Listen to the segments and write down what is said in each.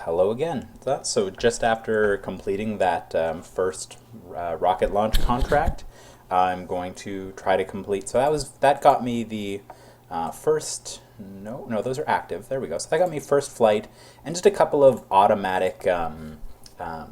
Hello again. So just after completing that first rocket launch contract, I'm going to try to complete. So that got me the first. No, those are active. There we go. So that got me first flight and just a couple of automatic, I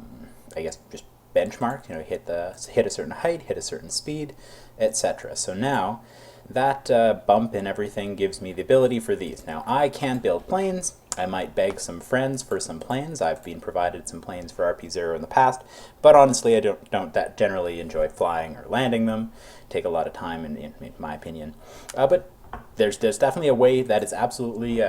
guess, just benchmark. Hit a certain height, hit a certain speed, etc. So now that bump in everything gives me the ability for these. Now I can build planes. I might beg some friends for some planes. I've been provided some planes for RP-0 in the past, but honestly I don't that generally enjoy flying or landing them. Take a lot of time in my opinion. But there's definitely a way that is absolutely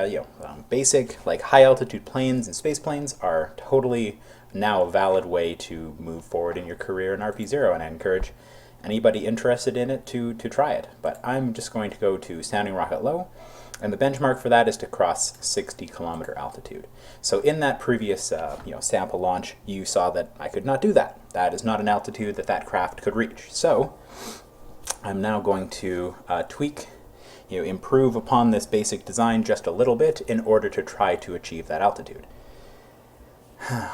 basic, like high altitude planes and space planes are totally now a valid way to move forward in your career in RP-0, and I encourage anybody interested in it to try it. But I'm just going to go to sounding rocket low, and the benchmark for that is to cross 60-kilometer altitude. So in that previous sample launch, you saw that I could not do that. That is not an altitude that craft could reach. So I'm now going to tweak, improve upon this basic design just a little bit in order to try to achieve that altitude.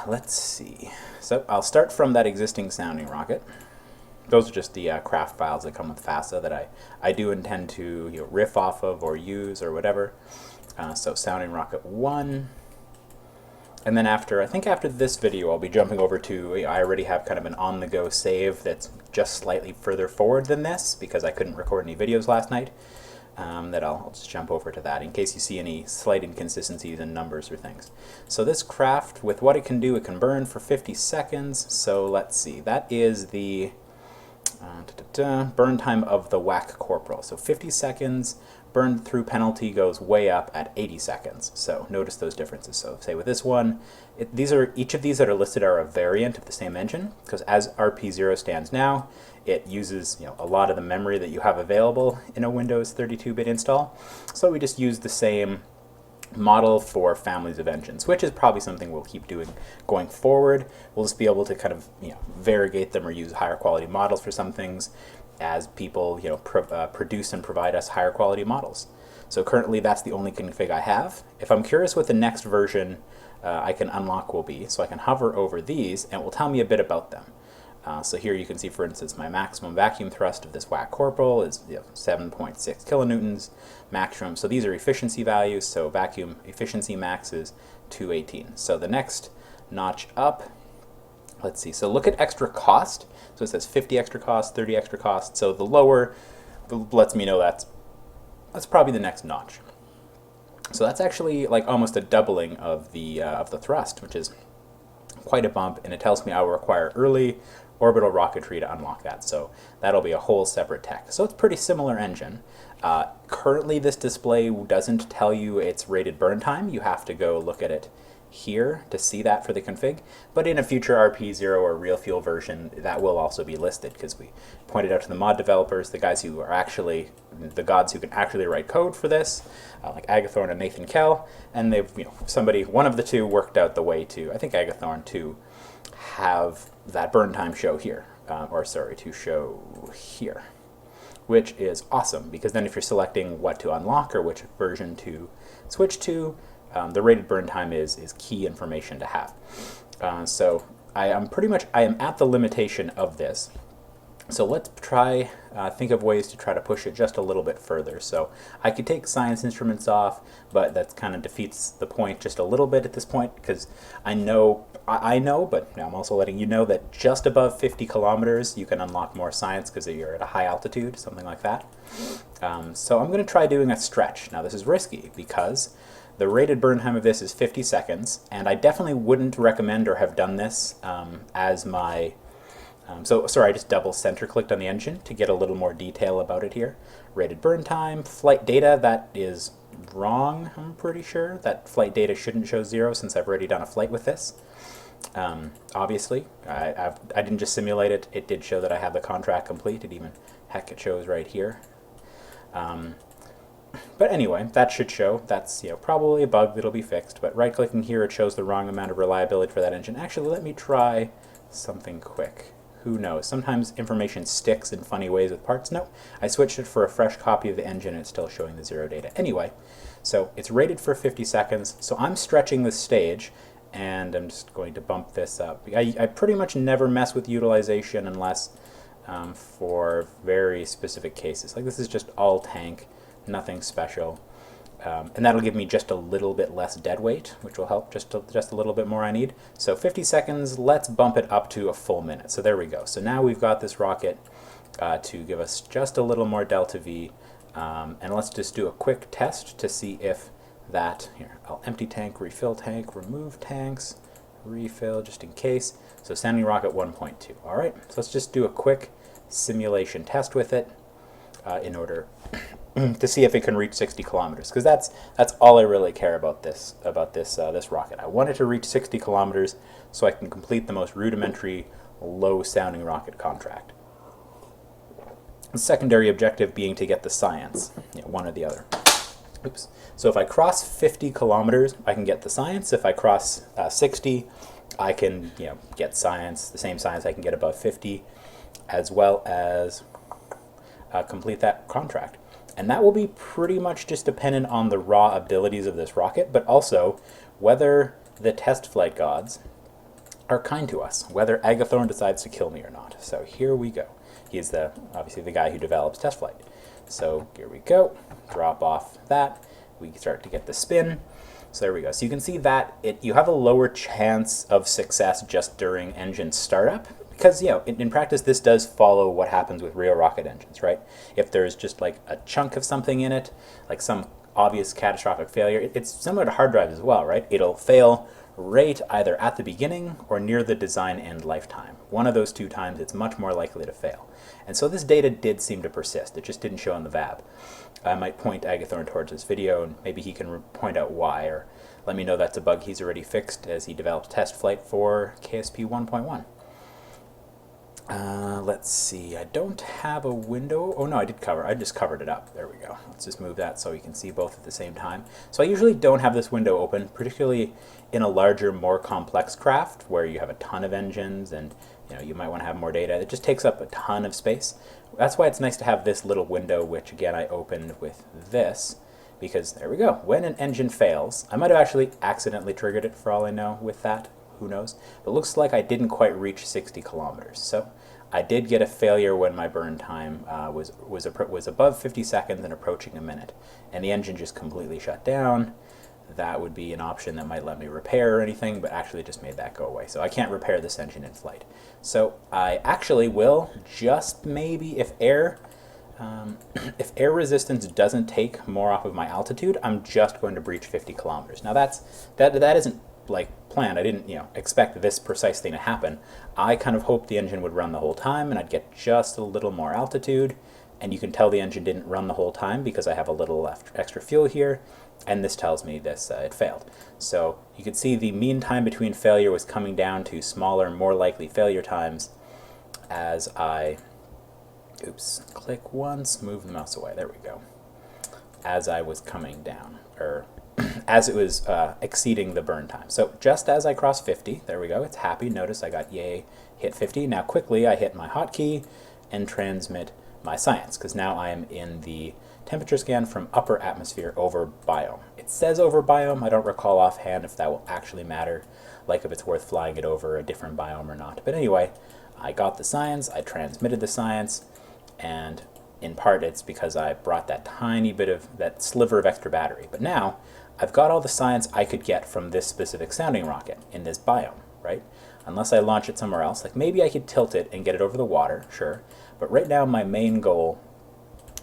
Let's see. So I'll start from that existing sounding rocket. Those are just the craft files that come with FASA that I do intend to riff off of or use or whatever. So sounding rocket 1. And then I think after this video, I'll be jumping over to, I already have kind of an on-the-go save that's just slightly further forward than this because I couldn't record any videos last night. That I'll just jump over to that in case you see any slight inconsistencies in numbers or things. So this craft, with what it can do, it can burn for 50 seconds. So let's see, that is the burn time of the whack corporal. So 50 seconds, burn through penalty goes way up at 80 seconds. So notice those differences. So say with this one, each of these that are listed are a variant of the same engine, because as RP-0 stands now, it uses a lot of the memory that you have available in a Windows 32-bit install. So we just use the same model for families of engines, which is probably something we'll keep doing going forward. We'll just be able to kind of variegate them or use higher quality models for some things as people produce and provide us higher quality models. So currently that's the only config I have. If I'm curious what the next version I can unlock will be, so I can hover over these and it will tell me a bit about them. So here you can see, for instance, my maximum vacuum thrust of this whack corporal is 7.6 kilonewtons maximum. So these are efficiency values. So vacuum efficiency max is 218. So the next notch up, let's see. So look at extra cost. So it says 50 extra cost, 30 extra cost. So the lower lets me know that's probably the next notch. So that's actually like almost a doubling of the thrust, which is quite a bump, and it tells me I will require early orbital rocketry to unlock that. So that'll be a whole separate tech. So it's a pretty similar engine. Currently this display doesn't tell you its rated burn time. You have to go look at it here to see that for the config. But in a future RP-0 or real fuel version, that will also be listed, because we pointed out to the mod developers, the guys who are actually the gods who can actually write code for this, like Agathorn and Nathan Kell, and they've one of the two worked out the way to, I think Agathorn, to have that burn time show here, to show here, which is awesome, because then if you're selecting what to unlock or which version to switch to, the rated burn time is key information to have. So I am at the limitation of this. So let's try think of ways to try to push it just a little bit further. So I could take science instruments off, but that kind of defeats the point just a little bit at this point, because I know, but now I'm also letting you know that just above 50 kilometers you can unlock more science because you're at a high altitude, something like that. So I'm going to try doing a stretch. Now this is risky because the rated burn time of this is 50 seconds, and I definitely wouldn't recommend or have done this as my... I just double center clicked on the engine to get a little more detail about it here. Rated burn time, flight data, that is wrong, I'm pretty sure. That flight data shouldn't show 0 since I've already done a flight with this. Obviously, I didn't just simulate it, it did show that I have the contract complete. It shows right here. But anyway, that should show. That's probably a bug that'll be fixed, but right-clicking here, it shows the wrong amount of reliability for that engine. Actually, let me try something quick. Who knows? Sometimes information sticks in funny ways with parts. No, I switched it for a fresh copy of the engine and it's still showing the 0 data. Anyway, so it's rated for 50 seconds, so I'm stretching the stage, and I'm just going to bump this up. I pretty much never mess with utilization unless for very specific cases. Like this is just all tank, nothing special. And that'll give me just a little bit less dead weight, which will help just a little bit more I need. So 50 seconds, let's bump it up to a full minute. So there we go. So now we've got this rocket to give us just a little more delta V. And let's just do a quick test to see if that, here, I'll empty tank, refill tank, remove tanks, refill just in case. So sounding rocket 1.2. All right, so let's just do a quick simulation test with it in order to see if it can reach 60 kilometers, because that's all I really care about this rocket. I want it to reach 60 kilometers so I can complete the most rudimentary low-sounding rocket contract. The secondary objective being to get the science, one or the other. Oops. So if I cross 50 kilometers, I can get the science. If I cross 60, I can get science, the same science I can get above 50, as well as complete that contract. And that will be pretty much just dependent on the raw abilities of this rocket, but also whether the test flight gods are kind to us, whether Agathorn decides to kill me or not. So here we go. He's obviously the guy who develops TestFlight. So here we go. Drop off that. We start to get the spin. So there we go. So you can see that you have a lower chance of success just during engine startup, because in practice this does follow what happens with real rocket engines, right? If there's just like a chunk of something in it, like some obvious catastrophic failure, it's similar to hard drives as well, right? It'll fail right either at the beginning or near the design end lifetime. One of those two times it's much more likely to fail. And so this data did seem to persist. It just didn't show in the VAB. I might point Agathorn towards this video and maybe he can point out why, or let me know that's a bug he's already fixed as he develops TestFlight for KSP 1.1. Let's see, I don't have a window. Oh no, I just covered it up. There we go. Let's just move that so we can see both at the same time. So I usually don't have this window open, particularly in a larger, more complex craft where you have a ton of engines and you might want to have more data. It just takes up a ton of space. That's why it's nice to have this little window, which again I opened with this, because there we go. When an engine fails, I might have actually accidentally triggered it for all I know with that. Who knows? But it looks like I didn't quite reach 60 kilometers. So I did get a failure when my burn time was above 50 seconds and approaching a minute. And the engine just completely shut down. That would be an option that might let me repair or anything, but actually just made that go away. So I can't repair this engine in flight. So I actually will just maybe, if air resistance doesn't take more off of my altitude, I'm just going to breach 50 kilometers. Now that isn't like planned. I didn't expect this precise thing to happen. I kind of hoped the engine would run the whole time and I'd get just a little more altitude, and you can tell the engine didn't run the whole time because I have a little extra fuel here, and this tells me this it failed. So you can see the mean time between failure was coming down to smaller, more likely failure times as I click once, move the mouse away, there we go, as I was coming down, or as it was exceeding the burn time. So just as I crossed 50, there we go, it's happy. Notice I got yay, hit 50. Now quickly I hit my hotkey and transmit my science, because now I am in the temperature scan from upper atmosphere over biome. It says over biome. I don't recall offhand if that will actually matter, like if it's worth flying it over a different biome or not. But anyway, I got the science, I transmitted the science, and in part it's because I brought that tiny bit of, that sliver of extra battery. But now I've got all the science I could get from this specific sounding rocket in this biome, right? Unless I launch it somewhere else. Like maybe I could tilt it and get it over the water, sure. But right now my main goal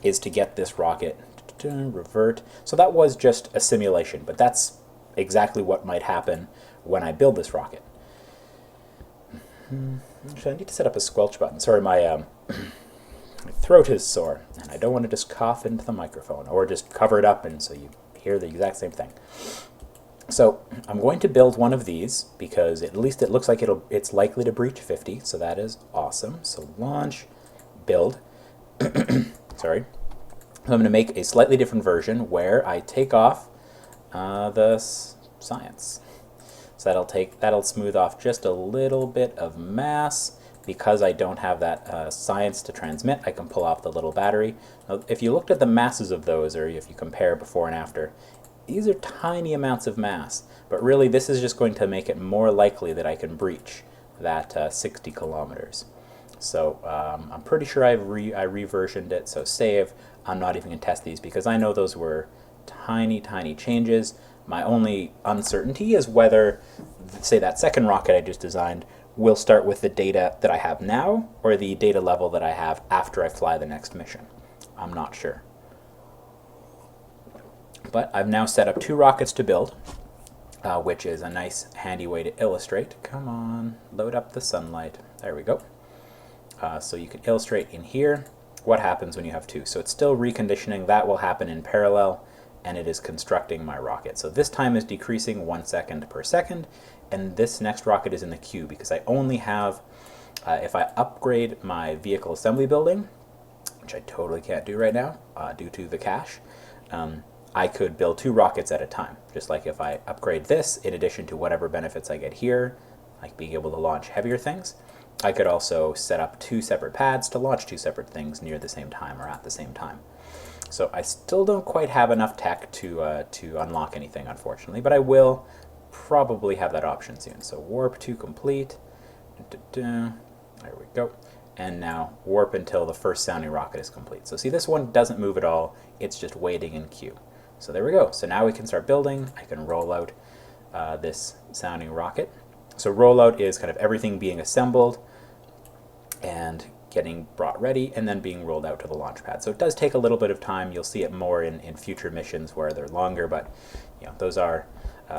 is to get this rocket revert. So that was just a simulation, but that's exactly what might happen when I build this rocket. Actually, I need to set up a squelch button. Sorry, my throat is sore, and I don't want to just cough into the microphone, or just cover it up and so you hear the exact same thing. So I'm going to build one of these because at least it looks like it's likely to breach 50, so that is awesome. So launch, build. Sorry. I'm going to make a slightly different version where I take off the science. So that'll smooth off just a little bit of mass. Because I don't have that science to transmit, I can pull off the little battery. Now, if you looked at the masses of those, or if you compare before and after, these are tiny amounts of mass. But really, this is just going to make it more likely that I can breach that 60 kilometers. So I'm pretty sure I reversioned it, so save. I'm not even going to test these because I know those were tiny, tiny changes. My only uncertainty is whether, say, that second rocket I just designed will start with the data that I have now or the data level that I have after I fly the next mission. I'm not sure. But I've now set up 2 rockets to build, which is a nice handy way to illustrate. Come on, load up the sunlight. There we go. So you can illustrate in here what happens when you have 2. So it's still reconditioning. That will happen in parallel, and it is constructing my rocket. So this time is decreasing 1 second per second, and this next rocket is in the queue because I only have, if I upgrade my vehicle assembly building, which I totally can't do right now due to the cache, I could build 2 rockets at a time. Just like if I upgrade this, in addition to whatever benefits I get here, like being able to launch heavier things, I could also set up 2 separate pads to launch 2 separate things near the same time or at the same time. So I still don't quite have enough tech to unlock anything, unfortunately, but I will probably have that option soon. So warp to complete. There we go. And now warp until the first sounding rocket is complete. So see, this one doesn't move at all. It's just waiting in queue. So there we go. So now we can start building. I can roll out this sounding rocket. So rollout is kind of everything being assembled and getting brought ready and then being rolled out to the launch pad. So it does take a little bit of time. You'll see it more in future missions where they're longer, but those are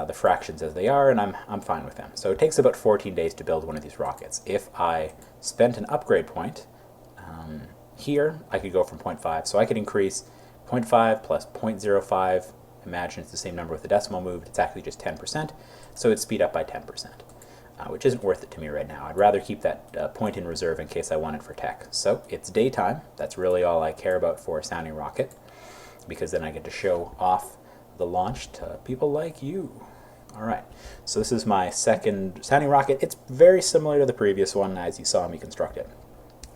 the fractions as they are, and I'm fine with them. So it takes about 14 days to build one of these rockets. If I spent an upgrade point here, I could go from 0.5. So I could increase 0.5 plus 0.05. Imagine it's the same number with the decimal moved. It's actually just 10%. So it'd speed up by 10%. Which isn't worth it to me right now. I'd rather keep that point in reserve in case I want it for tech. So it's daytime. That's really all I care about for a sounding rocket, because then I get to show off the launch to people like you. All right, so this is my second sounding rocket. It's very similar to the previous one as you saw me construct it.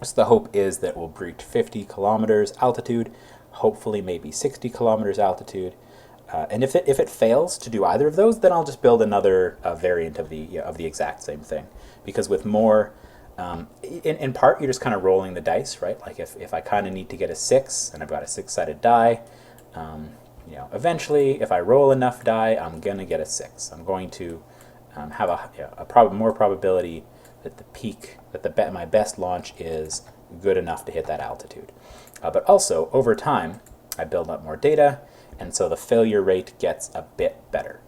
So the hope is that we'll breach 50 kilometers altitude, hopefully maybe 60 kilometers altitude. And if it fails to do either of those, then I'll just build another variant of the exact same thing. Because with more, in part, you're just kind of rolling the dice, right? Like if I kind of need to get a 6 and I've got a 6-sided die, eventually if I roll enough die, I'm gonna get a 6. I'm going to have more probability that my best launch is good enough to hit that altitude. But also over time, I build up more data. And so the failure rate gets a bit better.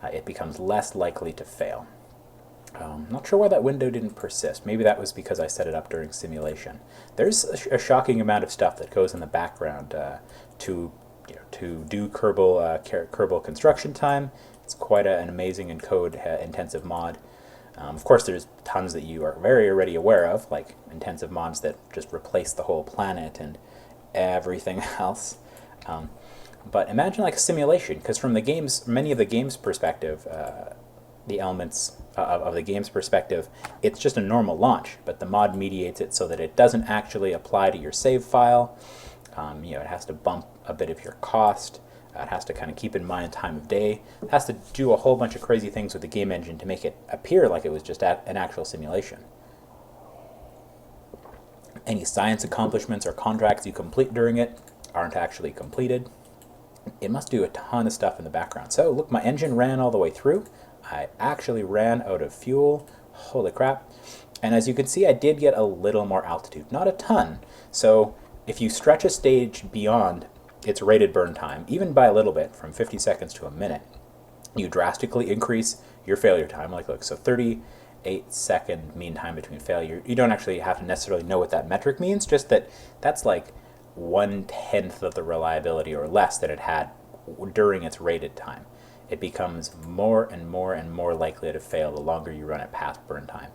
It becomes less likely to fail. Not sure why that window didn't persist. Maybe that was because I set it up during simulation. There's a shocking amount of stuff that goes in the background to do Kerbal construction time. It's quite an amazing and code-intensive mod. Of course, there's tons that you are already aware of, like intensive mods that just replace the whole planet and everything else. But imagine like a simulation, because from the games, many of the game's perspective, the elements of the game's perspective, it's just a normal launch, but the mod mediates it so that it doesn't actually apply to your save file. It has to bump a bit of your cost. It has to kind of keep in mind time of day. It has to do a whole bunch of crazy things with the game engine to make it appear like it was just an actual simulation. Any science accomplishments or contracts you complete during it aren't actually completed. It must do a ton of stuff in the background. So look, my engine ran all the way through. I actually ran out of fuel. Holy crap. And as you can see, I did get a little more altitude. Not a ton. So if you stretch a stage beyond its rated burn time, even by a little bit, from 50 seconds to a minute, you drastically increase your failure time. Like, look, so 38-second mean time between failure. You don't actually have to necessarily know what that metric means, just that that's like 1/10 of the reliability or less that it had during its rated time. It becomes more and more and more likely to fail the longer you run it past burn time.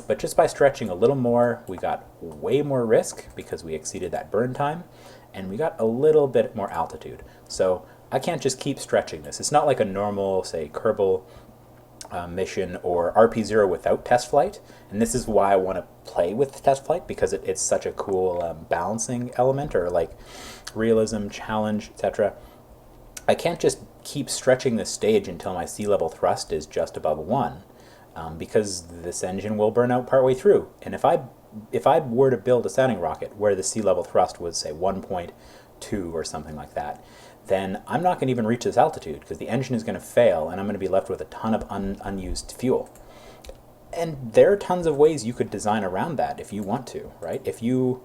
But just by stretching a little more, we got way more risk because we exceeded that burn time, and we got a little bit more altitude. So I can't just keep stretching this. It's not like a normal, say, Kerbal mission or RP-0 without TestFlight, and this is why I want to play with TestFlight, because it's such a cool balancing element, or like realism, challenge, etc. I can't just keep stretching the stage until my sea level thrust is just above 1, because this engine will burn out partway through. And if I were to build a sounding rocket where the sea level thrust was, say, 1.2 or something like that, then I'm not going to even reach this altitude because the engine is going to fail and I'm going to be left with a ton of unused fuel. And there are tons of ways you could design around that if you want to, right? If you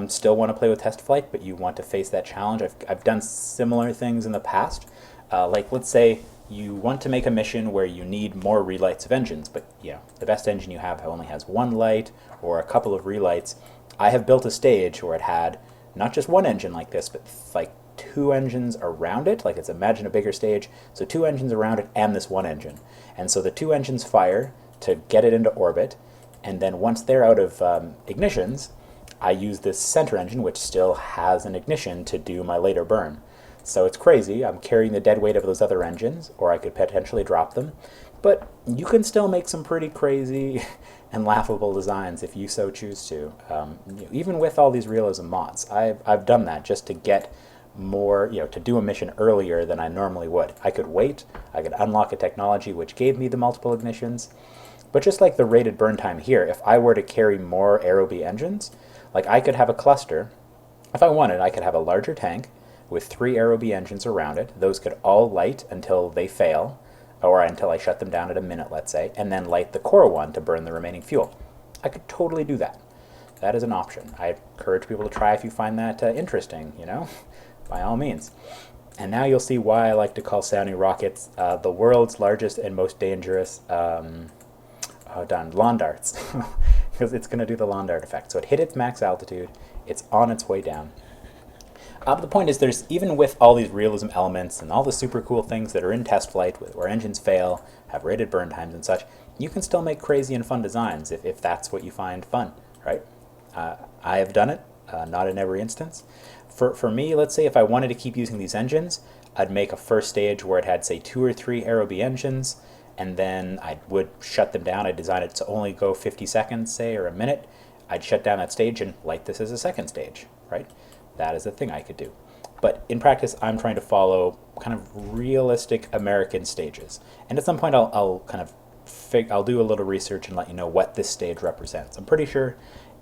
still want to play with TestFlight, but you want to face that challenge, I've done similar things in the past. Like, let's say you want to make a mission where you need more relights of engines, but the best engine you have only has one light or a couple of relights. I have built a stage where it had not just one engine like this, but like 2 engines around it. Like, imagine a bigger stage, so 2 engines around it and this one engine. And so the 2 engines fire to get it into orbit, and then once they're out of ignitions, I use this center engine, which still has an ignition, to do my later burn. So it's crazy. I'm carrying the dead weight of those other engines, or I could potentially drop them. But you can still make some pretty crazy and laughable designs if you so choose to. Even with all these realism mods, I've done that just to get more, to do a mission earlier than I normally would. I could wait, I could unlock a technology which gave me the multiple ignitions. But just like the rated burn time here, if I were to carry more Aerobee engines, like, I could have a cluster. If I wanted, I could have a larger tank with 3 Aerobee engines around it. Those could all light until they fail, or until I shut them down at a minute, let's say, and then light the core one to burn the remaining fuel. I could totally do that. That is an option. I encourage people to try if you find that interesting, by all means. And now you'll see why I like to call sounding rockets the world's largest and most dangerous lawn darts, because it's going to do the lawn dart effect. So it hit its max altitude, it's on its way down. But the point is, even with all these realism elements and all the super cool things that are in TestFlight, where engines fail, have rated burn times and such, you can still make crazy and fun designs if that's what you find fun, right? I have done it, not in every instance. For me, let's say if I wanted to keep using these engines, I'd make a first stage where it had, say, 2 or 3 Aerobee engines, and then I would shut them down. I'd design it to only go 50 seconds, say, or a minute. I'd shut down that stage and light this as a second stage, right? That is a thing I could do. But in practice, I'm trying to follow kind of realistic American stages. And at some point, I'll do a little research and let you know what this stage represents. I'm pretty sure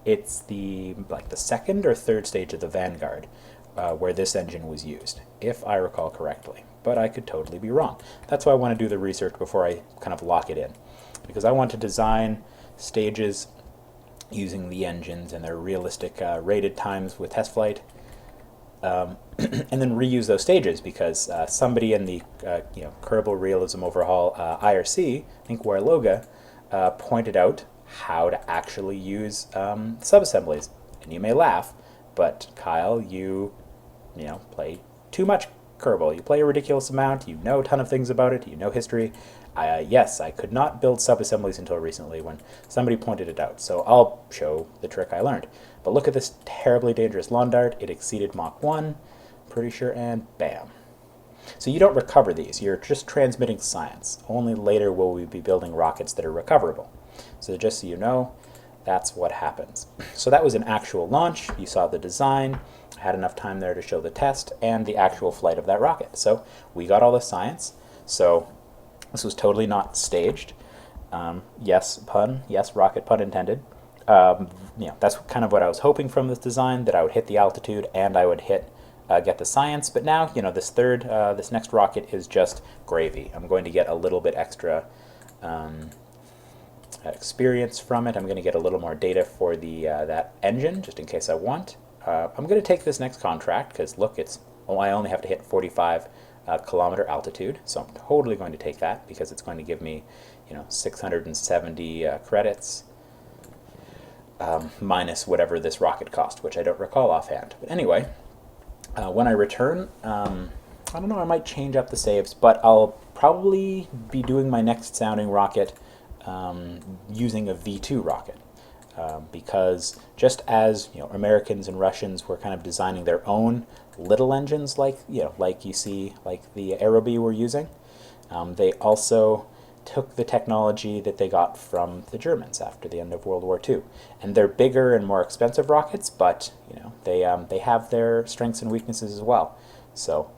it's the second or third stage of the Vanguard where this engine was used, if I recall correctly. But I could totally be wrong. That's why I want to do the research before I kind of lock it in, because I want to design stages using the engines and their realistic rated times with TestFlight, and then reuse those stages, because somebody in the Kerbal Realism Overhaul IRC, I think Warloga, pointed out how to actually use subassemblies. And you may laugh, but Kyle, you play too much Kerbal. You play a ridiculous amount, you know a ton of things about it, you know history. Yes, I could not build subassemblies until recently when somebody pointed it out, so I'll show the trick I learned. But look at this terribly dangerous lawn dart. It exceeded Mach 1, pretty sure, and bam. So you don't recover these, you're just transmitting science. Only later will we be building rockets that are recoverable. So just so you know, that's what happens. So that was an actual launch. You saw the design. I had enough time there to show the test and the actual flight of that rocket. So we got all the science. So this was totally not staged. Yes, rocket pun intended. That's kind of what I was hoping from this design, that I would hit the altitude and I would get the science. But now, this next rocket is just gravy. I'm going to get a little bit extra experience from it. I'm going to get a little more data for that engine, just in case I want. I'm going to take this next contract because look, I only have to hit 45 kilometer altitude, so I'm totally going to take that because it's going to give me 670 credits minus whatever this rocket cost, which I don't recall offhand. But anyway, when I return, I don't know, I might change up the saves, but I'll probably be doing my next sounding rocket using a V2 rocket. Because just as Americans and Russians were kind of designing their own little engines, like you see, like the Aerobee we're using, they also took the technology that they got from the Germans after the end of World War II, and they're bigger and more expensive rockets, but they have their strengths and weaknesses as well. So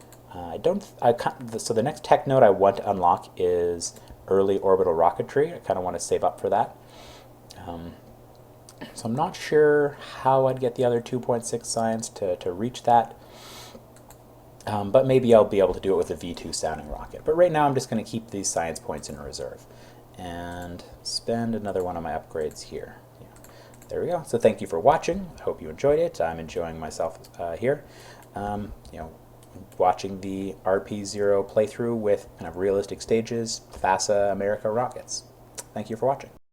So the next tech node I want to unlock is early orbital rocketry. I kind of want to save up for that. So I'm not sure how I'd get the other 2.6 science to reach that. But maybe I'll be able to do it with a V2 sounding rocket. But right now I'm just going to keep these science points in reserve and spend another one of my upgrades here. Yeah. There we go. So thank you for watching. I hope you enjoyed it. I'm enjoying myself here. Watching the RP-0 playthrough with kind of realistic stages, FASA America rockets. Thank you for watching.